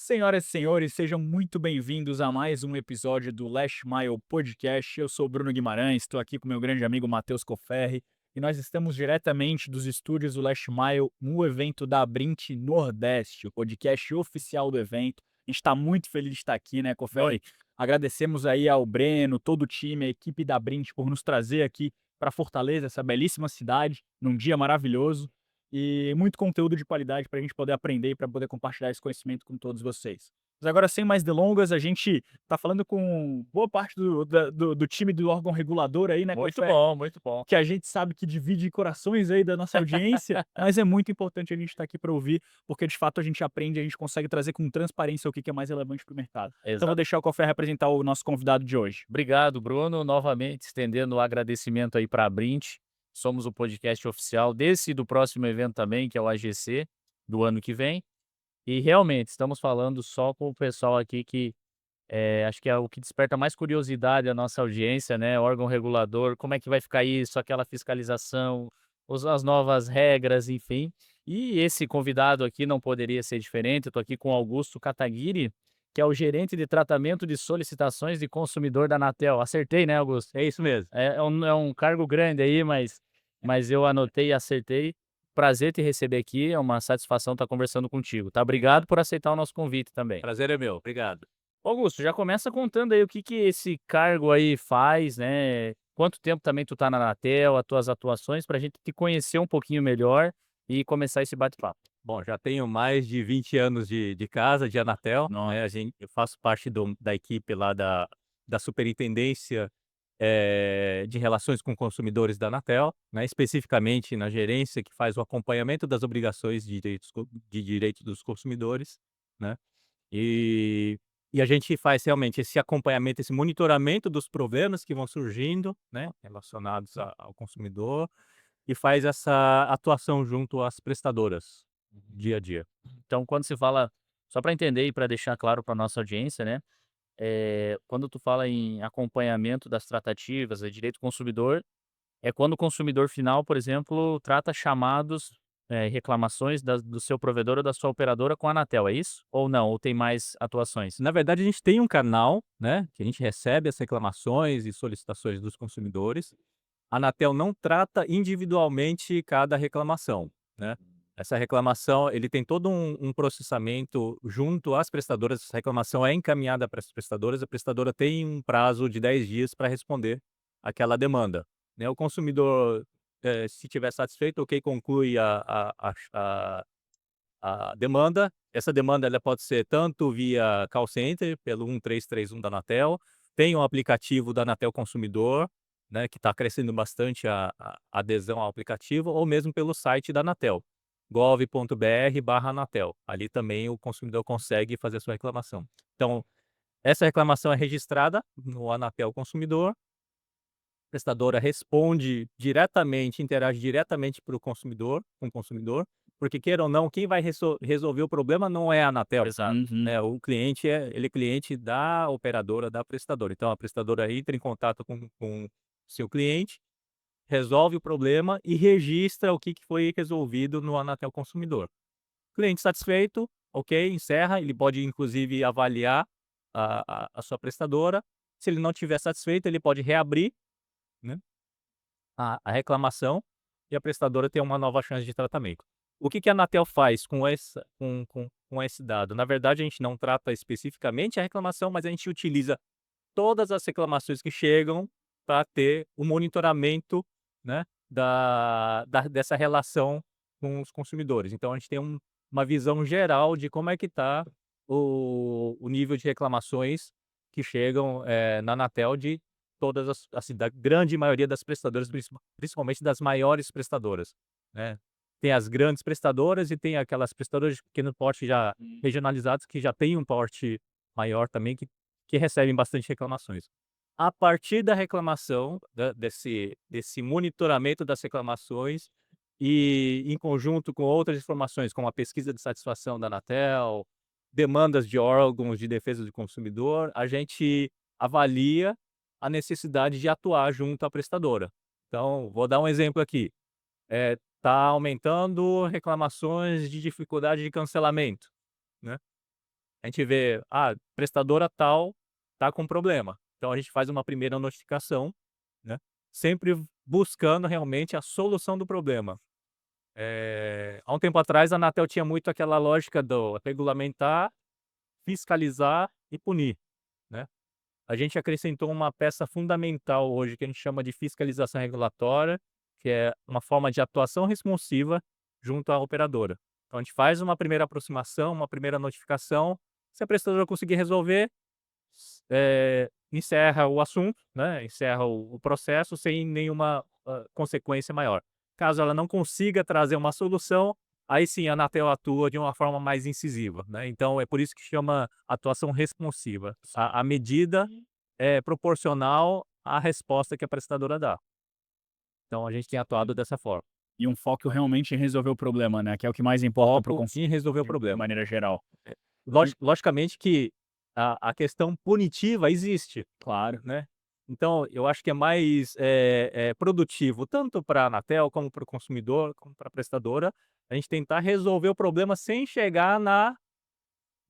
Senhoras e senhores, sejam muito bem-vindos a mais um episódio do Last Mile Podcast. Eu sou o Bruno Guimarães, estou aqui com meu grande amigo Matheus Coferri e nós estamos diretamente dos estúdios do Last Mile no evento da Brint Nordeste, o podcast oficial do evento. A gente está muito feliz de estar aqui, né, Coferri? Agradecemos aí ao Breno, todo o time, a equipe da Brint por nos trazer aqui para Fortaleza, essa belíssima cidade, num dia maravilhoso e muito conteúdo de qualidade para a gente poder aprender e para poder compartilhar esse conhecimento com todos vocês. Mas agora, sem mais delongas, a gente está falando com boa parte do time do órgão regulador aí, né, Muito Confere, bom, muito bom. que a gente sabe que divide corações aí da nossa audiência, mas é muito importante a gente estar aqui para ouvir, porque de fato a gente aprende, a gente consegue trazer com transparência o que é mais relevante para o mercado. Então vou Exato. deixar o Confere apresentar o nosso convidado de hoje. Obrigado, Bruno. Novamente, estendendo o agradecimento aí para a Brint. Somos o podcast oficial desse e do próximo evento também, que é o AGC, do ano que vem. E realmente, estamos falando só com o pessoal aqui que acho que é o que desperta mais curiosidade a nossa audiência, né? Órgão regulador, como é que vai ficar isso, aquela fiscalização, as novas regras, enfim. E esse convidado aqui não poderia ser diferente. Eu estou aqui com Augusto Kataguiri, que é o gerente de tratamento de solicitações de consumidor da Anatel. Acertei, né, Augusto? É isso mesmo. É um cargo grande aí, mas eu anotei e acertei. Prazer te receber aqui, é uma satisfação estar conversando contigo, tá? Obrigado por aceitar o nosso convite também. Prazer é meu. Obrigado. Augusto, já começa contando aí o que esse cargo aí faz, né? Quanto tempo também tu tá na Anatel, as tuas atuações, para a gente te conhecer um pouquinho melhor e começar esse bate-papo. Bom, já tenho mais de 20 anos de casa, de Anatel, Nossa. né, eu faço parte da equipe lá da superintendência, de relações com consumidores da Anatel, né, especificamente na gerência que faz o acompanhamento das obrigações de direitos dos consumidores, né. E e a gente faz realmente esse acompanhamento, esse monitoramento dos problemas que vão surgindo, né, relacionados ao consumidor, e faz essa atuação junto às prestadoras, dia a dia. Então, quando se fala, só para entender e para deixar claro para nossa audiência, né? Quando tu fala em acompanhamento das tratativas, direito do consumidor, é quando o consumidor final, por exemplo, trata chamados, reclamações do seu provedor ou da sua operadora com a Anatel, é isso? Ou não? Ou tem mais atuações? Na verdade, a gente tem um canal, né, que a gente recebe as reclamações e solicitações dos consumidores. A Anatel não trata individualmente cada reclamação, né. Essa reclamação, ele tem todo um processamento junto às prestadoras. Essa reclamação é encaminhada para as prestadoras, a prestadora tem um prazo de 10 dias para responder aquela demanda, né. O consumidor, se estiver satisfeito, ok, conclui a demanda. Essa demanda ela pode ser tanto via call center, pelo 1331 da Anatel, tem um aplicativo da Anatel Consumidor, né, que está crescendo bastante a adesão ao aplicativo, ou mesmo pelo site da Anatel, gov.br/Anatel. Ali também o consumidor consegue fazer a sua reclamação. Então, essa reclamação é registrada no Anatel Consumidor, a prestadora responde diretamente, interage diretamente para o consumidor, com o consumidor, porque queira ou não, quem vai resolver o problema não é a Anatel, Exato. Uhum. né, o cliente ele é cliente da operadora, da prestadora. Então a prestadora entra em contato com o seu cliente, resolve o problema e registra o que foi resolvido no Anatel Consumidor. Cliente satisfeito, ok, encerra, ele pode inclusive avaliar a sua prestadora. Se ele não estiver satisfeito, ele pode reabrir, né, a reclamação, e a prestadora tem uma nova chance de tratamento. O que a Anatel faz com esse dado? Na verdade, a gente não trata especificamente a reclamação, mas a gente utiliza todas as reclamações que chegam para ter o monitoramento, né, dessa relação com os consumidores. Então a gente tem uma visão geral de como é que está o nível de reclamações que chegam, na Anatel, de todas assim, da grande maioria das prestadoras, principalmente das maiores prestadoras, né. Tem as grandes prestadoras e tem aquelas prestadoras de pequeno porte já regionalizadas, que já têm um porte maior também, que recebem bastante reclamações. A partir da reclamação, desse monitoramento das reclamações, e em conjunto com outras informações, como a pesquisa de satisfação da Anatel, demandas de órgãos de defesa do consumidor, a gente avalia a necessidade de atuar junto à prestadora. Então, vou dar um exemplo aqui. Está aumentando reclamações de dificuldade de cancelamento, né. A a gente vê, prestadora tal tá com problema. Então a gente faz uma primeira notificação, né, sempre buscando realmente a solução do problema. Há um tempo atrás a Anatel tinha muito aquela lógica do regulamentar, fiscalizar e punir, né. A gente acrescentou uma peça fundamental hoje que a gente chama de fiscalização regulatória, que é uma forma de atuação responsiva junto à operadora. Então a gente faz uma primeira aproximação, uma primeira notificação, se a prestadora conseguir resolver, encerra o assunto, né, encerra o processo sem nenhuma, consequência maior. Caso ela não consiga trazer uma solução, aí sim a Anatel atua de uma forma mais incisiva, né, então é por isso que chama atuação responsiva. A medida é proporcional à resposta que a prestadora dá. Então a gente tem atuado dessa forma. E um foco realmente em resolver o problema, né, que é o que mais importa para o Foco em resolver o de problema. maneira geral. Logicamente que a questão punitiva existe, Claro. né. Então eu acho que é mais, produtivo tanto para a Anatel, como para o consumidor, como para a prestadora, a gente tentar resolver o problema sem chegar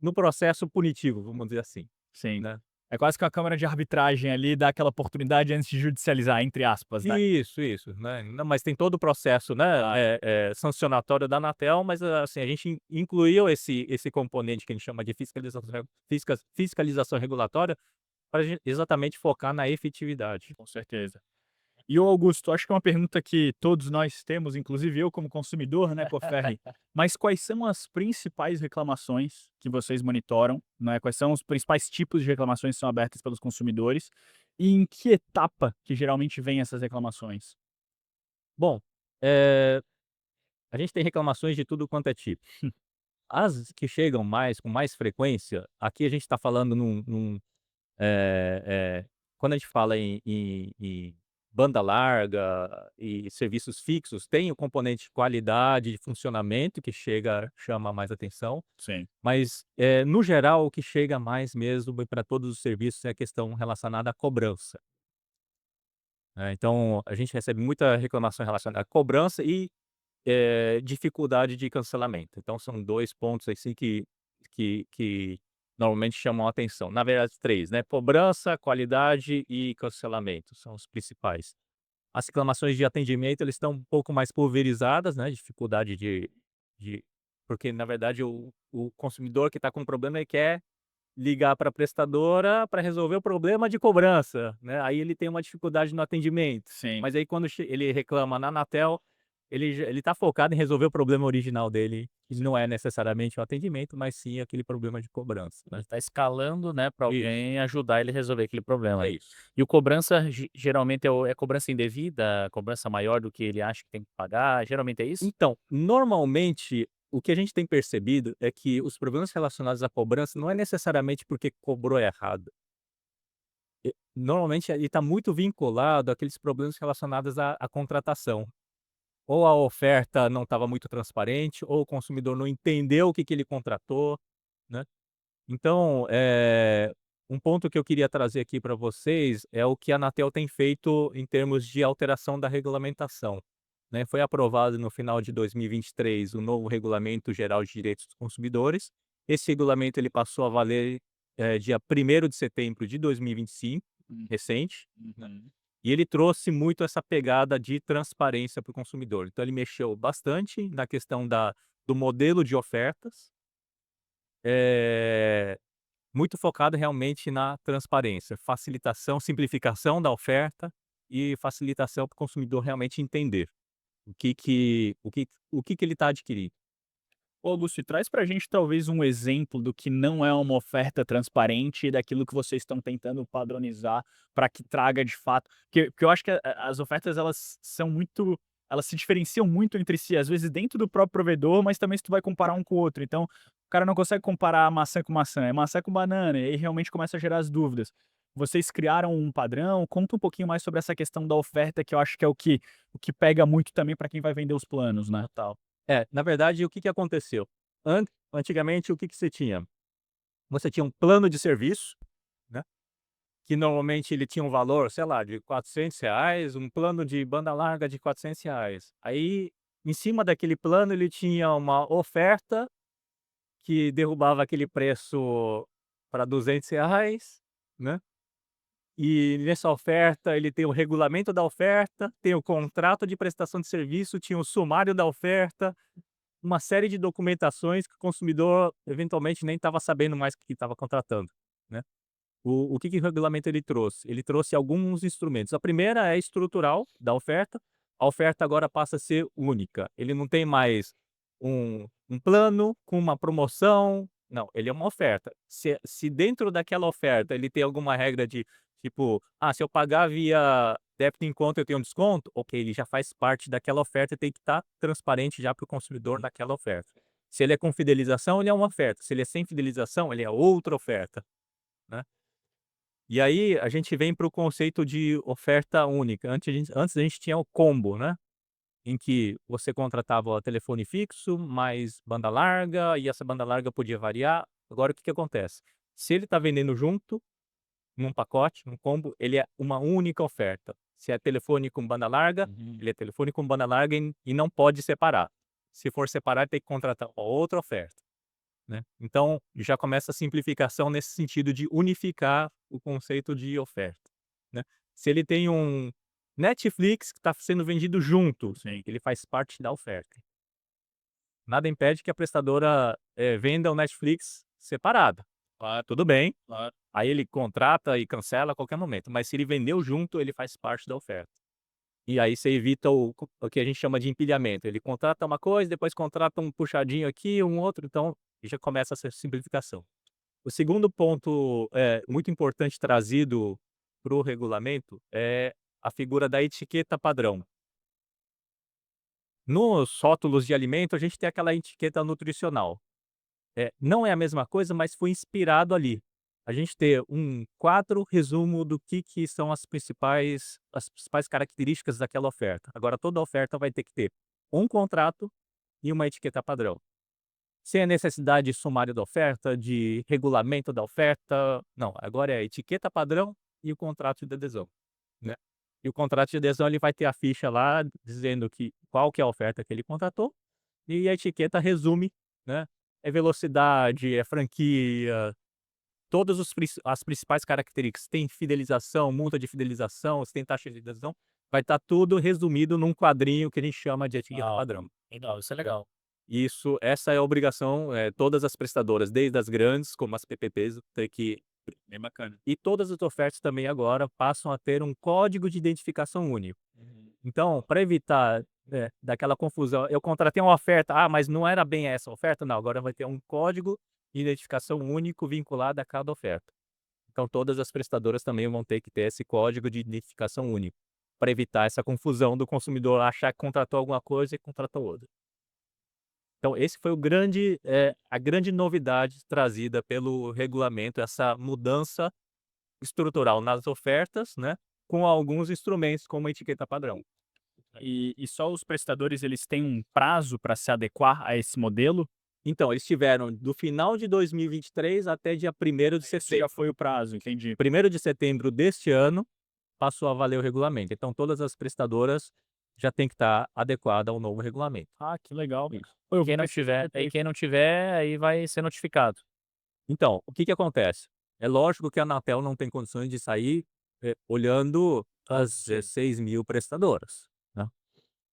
no processo punitivo, vamos dizer assim, Sim. né. É quase que uma câmara de arbitragem ali, dá aquela oportunidade antes de judicializar, entre aspas, né. Isso, né. Não, mas tem todo o processo, né, Claro. sancionatório da Anatel, mas, assim, a gente incluiu esse componente que a gente chama de fiscalização regulatória, para exatamente focar na efetividade. Com certeza. E ô Augusto, acho que é uma pergunta que todos nós temos, inclusive eu como consumidor, né, Coferri, mas quais são as principais reclamações que vocês monitoram, né? Quais são os principais tipos de reclamações que são abertas pelos consumidores e em que etapa que geralmente vêm essas reclamações? Bom, a gente tem reclamações de tudo quanto é tipo. As que chegam com mais frequência, aqui a gente está falando Eh quando a gente fala em banda larga e serviços fixos, tem o componente qualidade de funcionamento que chama mais atenção, Sim. mas, no geral, o que chega mais mesmo e para todos os serviços é a questão relacionada à cobrança, né. Então, a gente recebe muita reclamação relacionada à cobrança e, dificuldade de cancelamento. Então são 2 pontos, assim, que normalmente chamam a atenção. Na verdade 3, né, cobrança, qualidade e cancelamento, são os principais. As reclamações de atendimento, eles estão um pouco mais pulverizadas, né, dificuldade de porque na verdade o consumidor que está com problema, ele quer ligar para a prestadora para resolver o problema de cobrança, né, aí ele tem uma dificuldade no atendimento. Sim. Mas aí quando ele reclama na Anatel, ele tá focado em resolver o problema original dele, que não é necessariamente o atendimento, mas sim aquele problema de cobrança, né. Tá escalando, né, para Isso, alguém ajudar ele a resolver aquele problema é ali. isso. E o cobrança geralmente é cobrança indevida, cobrança maior do que ele acha que tem que pagar, geralmente é isso? Então, normalmente, o que a gente tem percebido é que os problemas relacionados à cobrança não é necessariamente porque cobrou errado. Normalmente ele está muito vinculado àqueles problemas relacionados à contratação. Ou a oferta não estava muito transparente, ou o consumidor não entendeu o que ele contratou, né. Então, um ponto que eu queria trazer aqui para vocês é o que a Anatel tem feito em termos de alteração da regulamentação, né. Foi aprovado no final de 2023 o novo Regulamento Geral de Direitos dos Consumidores. Esse regulamento ele passou a valer, dia 1º de setembro de 2025, Hum, recente, né. uhum. E ele trouxe muito essa pegada de transparência para o consumidor. Então ele mexeu bastante na questão do modelo de ofertas, eh, muito focado realmente na transparência, facilitação, simplificação da oferta e facilitação para o consumidor realmente entender o que que ele está adquirindo. Ô Augusto, e traz pra gente talvez um exemplo do que não é uma oferta transparente e daquilo que vocês estão tentando padronizar para que traga de fato porque eu acho que as ofertas elas se diferenciam muito entre si, às vezes dentro do próprio provedor, mas também se tu vai comparar um com o outro, então o cara não consegue comparar maçã com maçã, é maçã com banana, e aí realmente começa a gerar as dúvidas. Vocês criaram um padrão? Conta um pouquinho mais sobre essa questão da oferta que eu acho que é o que pega muito também para quem vai vender os planos, né. Total. Na verdade, o que que aconteceu? Antigamente, o que que você tinha? Você tinha um plano de serviço, né, que normalmente ele tinha um valor, sei lá, de R$ 400, um plano de banda larga de R$ 400. Aí, em cima daquele plano, ele tinha uma oferta que derrubava aquele preço para R$ 200, né? E nessa oferta ele tem o regulamento da oferta, tem o contrato de prestação de serviço, tinha o sumário da oferta, uma série de documentações que o consumidor eventualmente nem estava sabendo mais o que estava contratando, né. O que o regulamento ele trouxe? Ele trouxe alguns instrumentos. A primeira é estrutural da oferta, a oferta agora passa a ser única. Ele não tem mais um plano com uma promoção, não, ele é uma oferta. Se dentro daquela oferta ele tem alguma regra de, tipo, se eu pagar via débito em conta eu tenho um desconto, ok, ele já faz parte daquela oferta e tem que estar transparente já para o consumidor daquela oferta. Se ele é com fidelização, ele é uma oferta, se ele é sem fidelização, ele é outra oferta, né. E aí a gente vem para o conceito de oferta única. Antes a gente tinha o combo, né, em que você contratava o telefone fixo, mais banda larga, e essa banda larga podia variar. Agora o que que acontece? Se ele está vendendo junto, num pacote, num combo, ele é uma única oferta. Se é telefone com banda larga, Uhum. ele é telefone com banda larga e não pode separar. Se for separar, tem que contratar uma outra oferta, né. Então, já começa a simplificação nesse sentido de unificar o conceito de oferta, né. Se ele tem um Netflix que está sendo vendido junto, Sim. ele faz parte da oferta. Nada impede que a prestadora, venda o Netflix separado. Claro, Tudo bem, claro. aí ele contrata e cancela a qualquer momento, mas se ele vendeu junto, ele faz parte da oferta. E aí você evita o que a gente chama de empilhamento. Ele contrata uma coisa, depois contrata um puxadinho aqui, um outro, então já começa essa simplificação. O segundo ponto, muito importante trazido para o regulamento é a figura da etiqueta padrão. Nos rótulos de alimento, a gente tem aquela etiqueta nutricional. Não é a mesma coisa, mas foi inspirado ali. A gente ter um quadro resumo do que são as principais características daquela oferta. Agora toda oferta vai ter que ter um contrato e uma etiqueta padrão. Sem a necessidade de sumário da oferta, de regulamento da oferta, não, agora é a etiqueta padrão e o contrato de adesão, né. E o contrato de adesão ele vai ter a ficha lá dizendo qual que é a oferta que ele contratou, e a etiqueta resume, né, é velocidade, é franquia, todas as principais características. Tem fidelização, multa de fidelização, se tem taxa de adesão, vai estar tudo resumido num quadrinho que a gente chama de etiqueta Legal, padrão. legal, isso é legal. Essa é a obrigação, todas as prestadoras, desde as grandes, como as PPPs, ter que Bem bacana. e todas as ofertas também agora passam a ter um código de identificação único. Uhum. Então, para evitar, daquela confusão, eu contratei uma oferta, mas não era bem essa oferta, não, agora vai ter um código de identificação único vinculado a cada oferta. Então todas as prestadoras também vão ter que ter esse código de identificação único, para evitar essa confusão do consumidor achar que contratou alguma coisa e contratou outra. Então esse foi a grande novidade trazida pelo regulamento, essa mudança estrutural nas ofertas, né, com alguns instrumentos como a etiqueta padrão. E só os prestadores eles têm um prazo para se adequar a esse modelo? Então, eles tiveram do final de 2023 até dia 1º de Esse já setembro. foi o prazo, entendi. 1º de setembro deste ano, passou a valer o regulamento. Então todas as prestadoras já têm que estar adequada ao novo regulamento. Ah, que legal. Isso. Pô, eu vou Quem não ver se tiver e quem não tiver, aí vai ser notificado. Então, o que que acontece? É lógico que a Anatel não tem condições de sair, olhando as 16.000 prestadoras, né.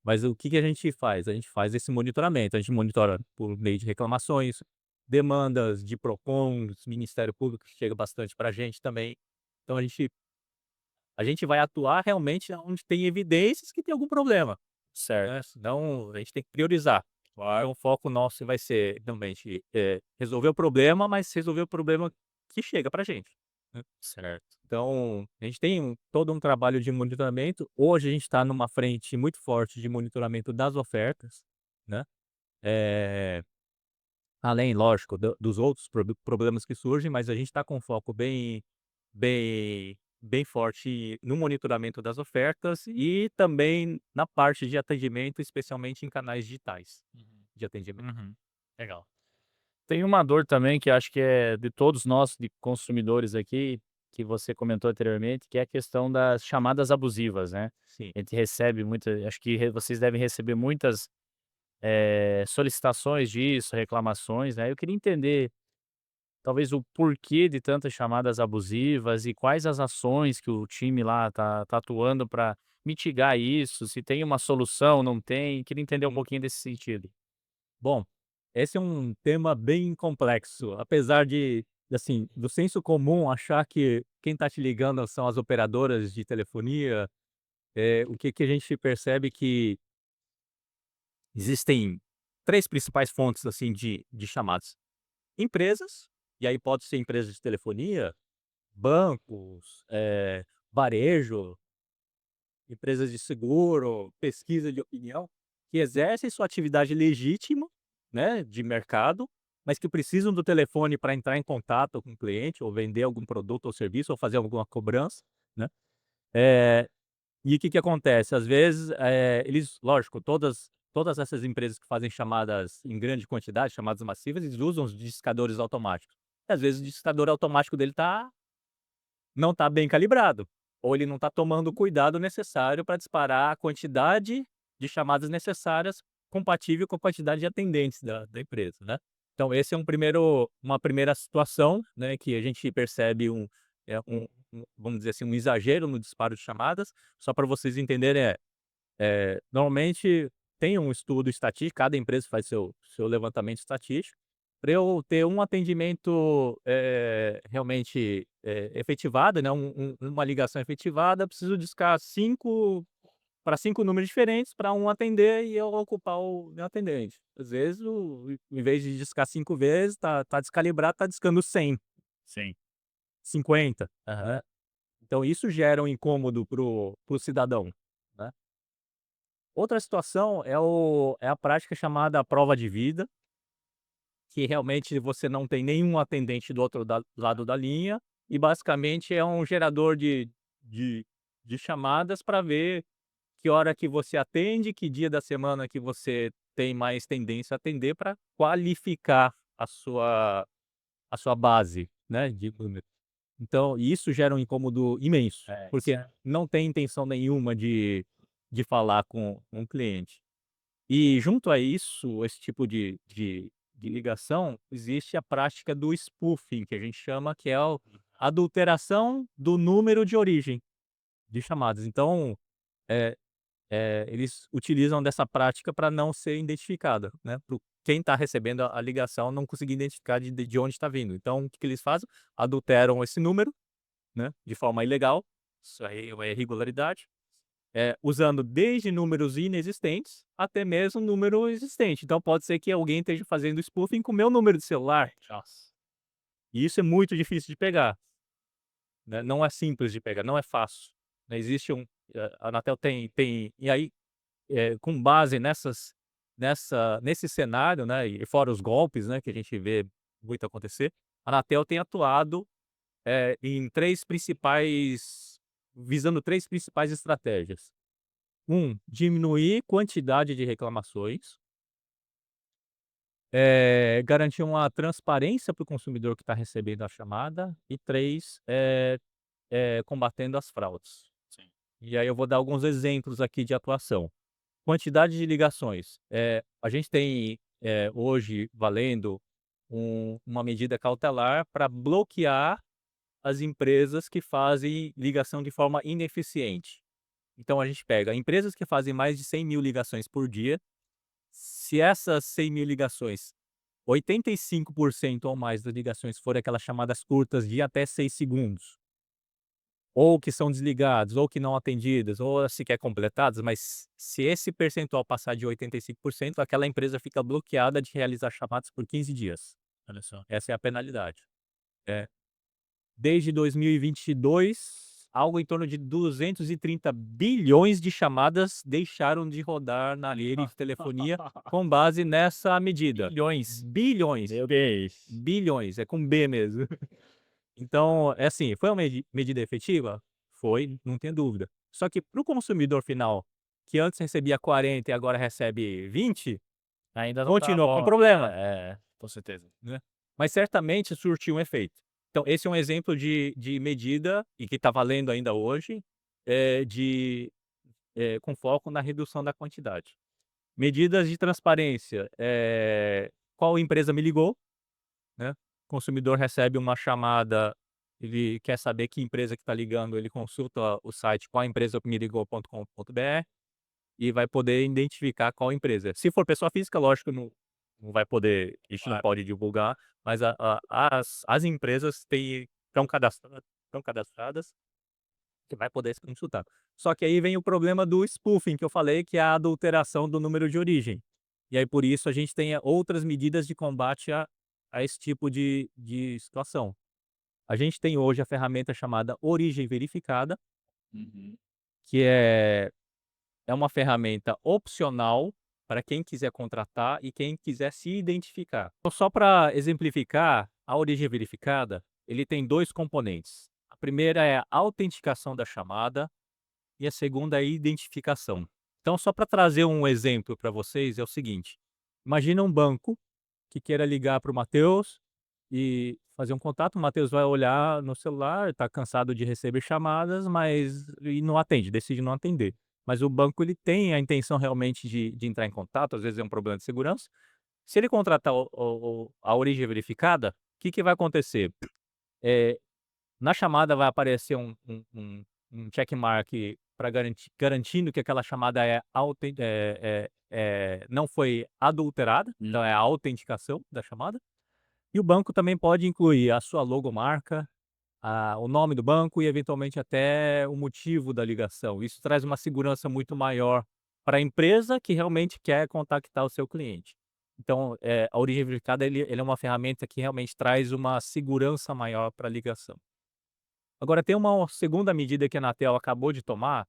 Mas o que que a gente faz? A gente faz esse monitoramento, a gente monitora por meio de reclamações, demandas de Procons, Ministério Público, que chega bastante para a gente também. Então a gente vai atuar realmente onde tem evidências que tem algum problema, Certo. né, senão a gente tem que priorizar. Então o foco nosso vai ser realmente, resolver o problema, mas resolver o problema que chega pra gente, né. Certo. Então, a gente tem todo um trabalho de monitoramento. Hoje a gente está numa frente muito forte de monitoramento das ofertas, né, eh, além lógico dos outros problemas que surgem, mas a gente está com um foco bem forte no monitoramento das ofertas e também na parte de atendimento, especialmente em canais digitais Uhum. de atendimento. Uhum. Legal. Tem uma dor também que acho que é de todos nós, de consumidores aqui, que você comentou anteriormente, que é a questão das chamadas abusivas, né. Sim. A gente recebe muita acho que vocês devem receber muitas solicitações disso, reclamações, né. Eu queria entender, talvez, o porquê de tantas chamadas abusivas e quais as ações que o time lá tá atuando para mitigar isso, se tem uma solução, não tem. Queria entender um Hum. pouquinho desse sentido. Bom, esse é um tema bem complexo, apesar de, assim, do senso comum achar que quem está te ligando são as operadoras de telefonia, o que a gente percebe que existem 3 principais fontes, assim, de chamadas. Empresas, e aí pode ser empresas de telefonia, bancos, varejo, empresas de seguro, pesquisa de opinião, que exercem sua atividade legítima, né, de mercado, mas que precisam do telefone para entrar em contato com o cliente, ou vender algum produto ou serviço, ou fazer alguma cobrança, né. Eh, e o que acontece? Às vezes, eles lógico, todas essas empresas que fazem chamadas em grande quantidade, chamadas massivas, eles usam os discadores automáticos. E às vezes o discador automático dele não está bem calibrado, ou ele não está tomando o cuidado necessário para disparar a quantidade de chamadas necessárias compatível com a quantidade de atendentes da empresa, né. Então esse é uma primeira situação, né, que a gente percebe vamos dizer assim, um exagero no disparo de chamadas. Só para vocês entenderem, normalmente tem um estudo estatístico, cada empresa faz seu levantamento estatístico. Para eu ter um atendimento, realmente, efetivado, né, uma ligação efetivada, eu preciso discar 5 para 5 números diferentes para um atender e eu ocupar o meu atendente. Às vezes em vez de discar 5 vezes, tá descalibrado, tá discando 100, Sim. 50, Aham. né. Então isso gera um incômodo pro cidadão, né. Outra situação é a prática chamada prova de vida, que realmente você não tem nenhum atendente do outro lado da linha, e basicamente é um gerador de de chamadas para ver que hora que você atende, que dia da semana que você tem mais tendência a atender, para qualificar a sua base, né, de número. Então isso gera um incômodo imenso, Isso porque é. não tem intenção nenhuma de falar com o cliente. E junto a isso, esse tipo de ligação, existe a prática do spoofing, que a gente chama, que é a adulteração do número de origem de chamadas. Então, eh eles utilizam dessa prática para não ser identificada, né, para quem está recebendo a ligação não conseguir identificar de onde está vindo. Então o que que eles fazem? Adulteram esse número, né, de forma ilegal, isso aí é uma irregularidade, usando desde números inexistentes até mesmo número existente. Então pode ser que alguém esteja fazendo spoofing com o meu número de celular, Nossa. e isso é muito difícil de pegar, né, não é simples de pegar, não é fácil, né, existe a Anatel tem e aí, com base nesse cenário, né, e fora os golpes, né, que a gente vê muito acontecer, a Anatel tem atuado, em 3 principais visando 3 principais estratégias. Diminuir quantidade de reclamações, garantir uma transparência para o consumidor que está recebendo a chamada, e 3, combatendo as fraudes. Sim. E aí eu vou dar alguns exemplos aqui de atuação. Quantidade de ligações, a gente tem, hoje valendo uma medida cautelar para bloquear as empresas que fazem ligação de forma ineficiente. Então a gente pega empresas que fazem mais de 100.000 ligações por dia. Se essas 100.000 ligações, 85% ou mais das ligações forem aquelas chamadas curtas de até 6 segundos, ou que são desligadas, ou que não atendidas, ou sequer completadas, mas se esse percentual passar de 85%, aquela empresa fica bloqueada de realizar chamadas por 15 dias. Olha só. Essa é a penalidade. É. Desde 2022, algo em torno de 230 bilhões de chamadas deixaram de rodar na rede de telefonia com base nessa medida. Bilhões. Bilhões, Meu Deus. bilhões, é com B mesmo. Então, é assim, foi uma medida efetiva? Foi, não tenha dúvida. Só que para o consumidor final, que antes recebia 40 e agora recebe 20, Ainda não tá continua com bom. problema, Com certeza. né. Mas certamente surtiu um efeito. Então esse é um exemplo de medida, e que está valendo ainda hoje, com foco na redução da quantidade. Medidas de transparência, qual empresa me ligou, né? O consumidor recebe uma chamada, ele quer saber que empresa que está ligando, ele consulta o site qualempresameligou.com.br e vai poder identificar qual empresa. Se for pessoa física, lógico, não vai poder, a gente não Claro. pode divulgar, mas as empresas estão cadastradas, que vai poder se consultar. Só que aí vem o problema do spoofing que eu falei, que é a adulteração do número de origem. E aí por isso a gente tem outras medidas de combate a esse tipo de situação. A gente tem hoje a ferramenta chamada Origem Verificada, Uhum. que é uma ferramenta opcional para quem quiser contratar e quem quiser se identificar. Então, só para exemplificar, a origem verificada, ele tem 2 componentes. A primeira é a autenticação da chamada e a segunda é a identificação. Então, só para trazer um exemplo para vocês, é o seguinte: imagina um banco que queira ligar para o Matheus e fazer um contato. O Matheus vai olhar no celular, está cansado de receber chamadas, mas e não atende, decide não atender. Mas o banco ele tem a intenção realmente de entrar em contato, às vezes é um problema de segurança. Se ele contratar a origem verificada, o que, que vai acontecer? Eh, Na chamada vai aparecer um checkmark para garantindo que aquela chamada não foi adulterada, então é a autenticação da chamada. E o banco também pode incluir a sua logomarca, o nome do banco e eventualmente até o motivo da ligação. Isso traz uma segurança muito maior para a empresa que realmente quer contactar o seu cliente. Então, a origem verificada ele é uma ferramenta que realmente traz uma segurança maior para a ligação. Agora tem uma segunda medida que a Anatel acabou de tomar,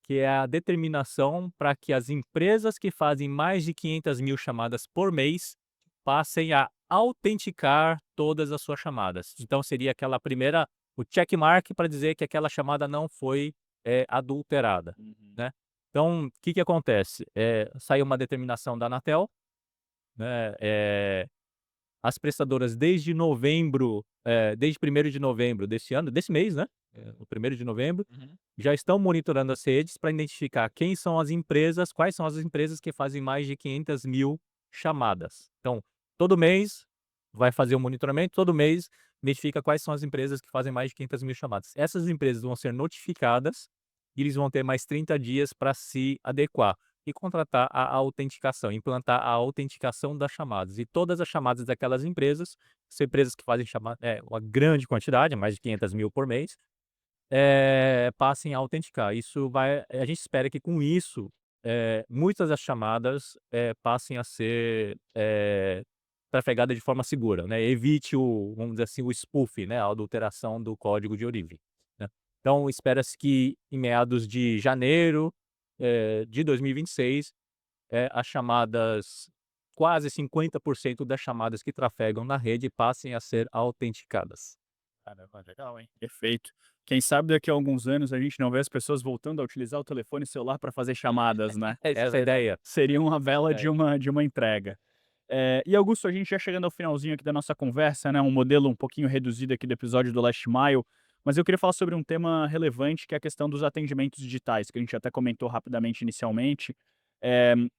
que é a determinação para que as empresas que fazem mais de 500.000 chamadas por mês passem a autenticar todas as suas chamadas. Então seria aquela primeira, o checkmark para dizer que aquela chamada não foi, adulterada, Uhum. né. Então, o que que acontece? Saiu uma determinação da Anatel, né, as prestadoras desde 1º de novembro desse ano, desse mês, né, o 1º de novembro, Uhum. já estão monitorando as redes para identificar quais são as empresas que fazem mais de 500.000 chamadas. Então, todo mês vai fazer um monitoramento, todo mês identifica quais são as empresas que fazem mais de 500.000 chamadas. Essas empresas vão ser notificadas e eles vão ter mais 30 dias para se adequar e contratar a autenticação, implantar a autenticação das chamadas. E todas as chamadas daquelas empresas, são empresas que fazem uma grande quantidade, mais de 500.000 por mês, passem a autenticar. A gente espera que com isso, muitas das chamadas, passem a ser, trafegadas de forma segura, né, evite vamos dizer assim, o spoofing, né, a adulteração do código de origem, né. Então espera-se que em meados de janeiro, de 2026, as chamadas quase 50% das chamadas que trafegam na rede passem a ser autenticadas. Caramba, legal, hein? Perfeito. Quem sabe daqui a alguns anos a gente não vê as pessoas voltando a utilizar o telefone celular para fazer chamadas, né? Essa é a ideia. Seria uma vela É. de uma entrega. E Augusto, a gente já chegando ao finalzinho aqui da nossa conversa, né? Um modelo um pouquinho reduzido aqui do episódio do Last Mile, mas eu queria falar sobre um tema relevante que é a questão dos atendimentos digitais, que a gente até comentou rapidamente inicialmente.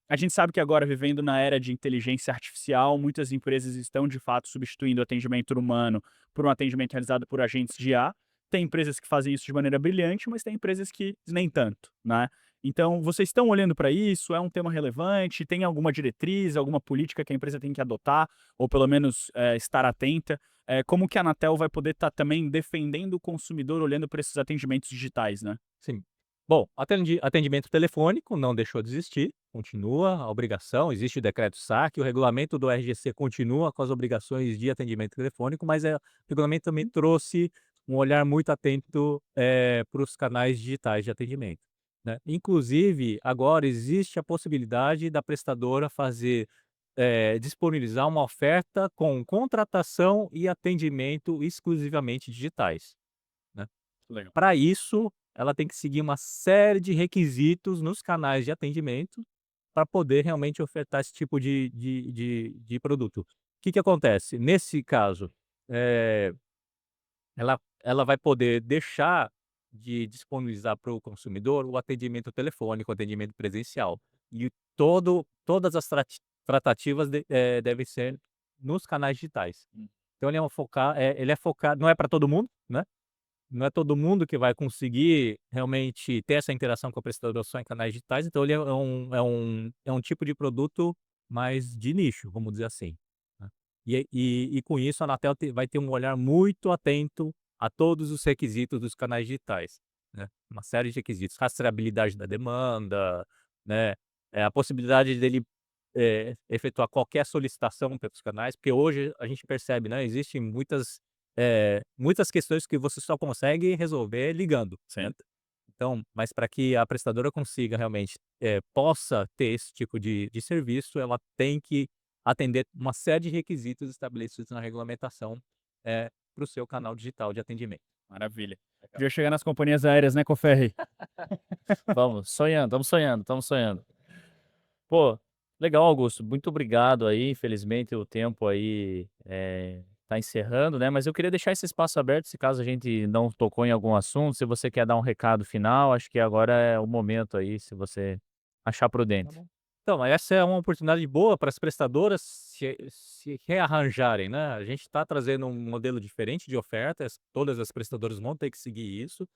A gente sabe que agora, vivendo na era de inteligência artificial, muitas empresas estão de fato substituindo o atendimento humano por um atendimento realizado por agentes de IA. Tem empresas que fazem isso de maneira brilhante, mas tem empresas que nem tanto, né? Então, vocês estão olhando para isso? É um tema relevante? Tem alguma diretriz, alguma política que a empresa tem que adotar, ou pelo menos estar atenta? Como que a Anatel vai poder estar também defendendo o consumidor olhando para esses atendimentos digitais, né? Sim. Bom, atendimento telefônico não deixou de existir, continua a obrigação, existe o decreto saque, o regulamento do RGC continua com as obrigações de atendimento telefônico, mas o regulamento também trouxe um olhar muito atento, para os canais digitais de atendimento, né. Inclusive, agora existe a possibilidade da prestadora disponibilizar uma oferta com contratação e atendimento exclusivamente digitais, né. Legal. Para isso, ela tem que seguir uma série de requisitos nos canais de atendimento, para poder realmente ofertar esse tipo de produto. O que que acontece? Nesse caso, eh, ela vai poder deixar de disponibilizar para o consumidor o atendimento telefônico, o atendimento presencial. E todas as tratativas devem ser nos canais digitais. Então ele é focado, não é para todo mundo, né? Não é todo mundo que vai conseguir realmente ter essa interação com a prestadora só em canais digitais, então ele é um tipo de produto mais de nicho, vamos dizer assim, né. E com isso a Anatel vai ter um olhar muito atento a todos os requisitos dos canais digitais, né. Uma série de requisitos, rastreabilidade da demanda, né, a possibilidade dele, efetuar qualquer solicitação pelos canais, porque hoje a gente percebe, né, existem muitas questões que você só consegue resolver ligando, né. Sim. Então, mas para que a prestadora consiga realmente, possa ter esse tipo de serviço, ela tem que atender uma série de requisitos estabelecidos na regulamentação, para o seu canal digital de atendimento. Maravilha. Legal. Podia chegar nas companhias aéreas, né, Coferri? Vamos, sonhando, estamos sonhando, estamos sonhando. Pô, legal, Augusto. Muito obrigado aí. Infelizmente o tempo aí tá encerrando, né? Mas eu queria deixar esse espaço aberto, se caso a gente não tocou em algum assunto, se você quer dar um recado final, acho que agora é o momento aí, se você achar Tá prudente. bom. Então, essa é uma oportunidade boa para as prestadoras se rearranjarem, né. A gente está trazendo um modelo diferente de ofertas, todas as prestadoras vão ter que seguir isso.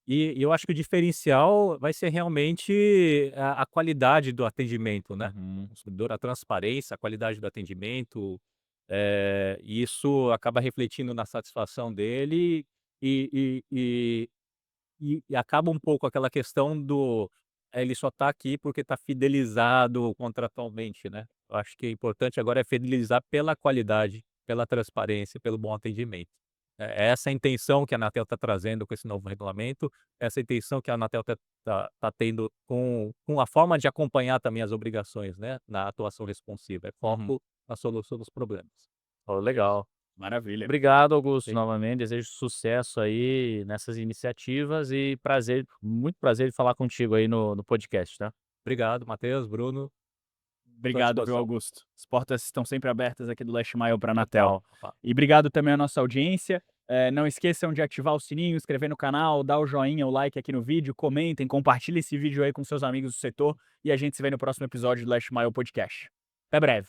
E eu acho que o diferencial vai ser realmente a qualidade do atendimento, né. O Uhum. consumidor, a transparência, a qualidade do atendimento, e isso acaba refletindo na satisfação dele e e e acaba um pouco aquela questão do, ele só está aqui porque está fidelizado contratualmente, né. Eu acho que é importante agora é fidelizar pela qualidade, pela transparência, pelo bom atendimento. É essa a intenção que a Anatel está trazendo com esse novo regulamento, essa intenção que a Anatel tá tendo com a forma de acompanhar também as obrigações, né, na atuação responsiva, é Uhum. foco na solução dos problemas. Ó, legal. Maravilha. Obrigado, Augusto, Ok? novamente. Desejo sucesso aí nessas iniciativas e prazer, muito prazer em falar contigo aí no podcast, tá? Obrigado, Matheus, Bruno, estou à Obrigado, viu, disposição. Augusto. As portas estão sempre abertas aqui do Last Mile para a Anatel. Total. E obrigado também à nossa audiência. Não esqueçam de ativar o sininho, inscrever no canal, dar o joinha, o like aqui no vídeo, comentem, compartilhem esse vídeo aí com seus amigos do setor e a gente se vê no próximo episódio do Last Mile Podcast. Até breve.